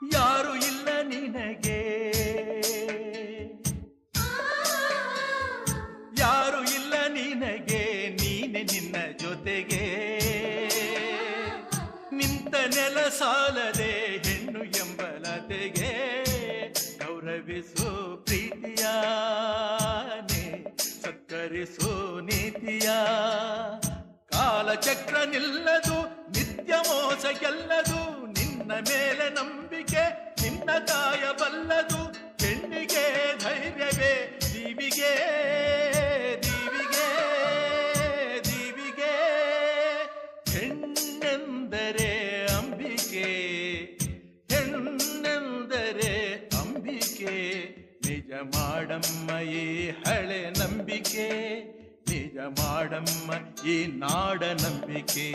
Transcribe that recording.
ಯಾರು ಇಲ್ಲ ನಿನಗೆ, ಯಾರು ಇಲ್ಲ ನಿನಗೆ, ನೀನೆ ನಿನ್ನ ಜೊತೆಗೆ. ನಿಂತ ನೆಲ ಸಾಲದೆ ಹೆಣ್ಣು ಎಂಬಲತೆಗೆ, ಗೌರವಿಸು ಪ್ರೀತಿಯಾನೆ, ಸತ್ಕರಿಸು ನೀತಿಯ. ಕಾಲಚಕ್ರ ನಿಲ್ಲದು, ನಿತ್ಯ ಮೋಸ ಗೆಲ್ಲದು, ನಿನ್ನ ಮೇಲೆ ನಂಬಿಕೆ ನಿನ್ನ ಕಾಯ ಬಲ್ಲದು. ಹೆಣ್ಣಿಗೆ ಧೈರ್ಯವೇ ದೀವಿಗೆ, ದೀವಿಗೆ, ದೀವಿಗೆ. ಹೆಣ್ಣೆಂದರೆ ಅಂಬಿಕೆ, ಹೆಣ್ಣೆಂದರೆ ಅಂಬಿಕೆ. ನಿಜ ಮಾಡಮ್ಮ ಈ ಹಳೆ ನಂಬಿಕೆ, ನಿಜ ಮಾಡಮ್ಮ ಈ ನಾಡ ನಂಬಿಕೆ.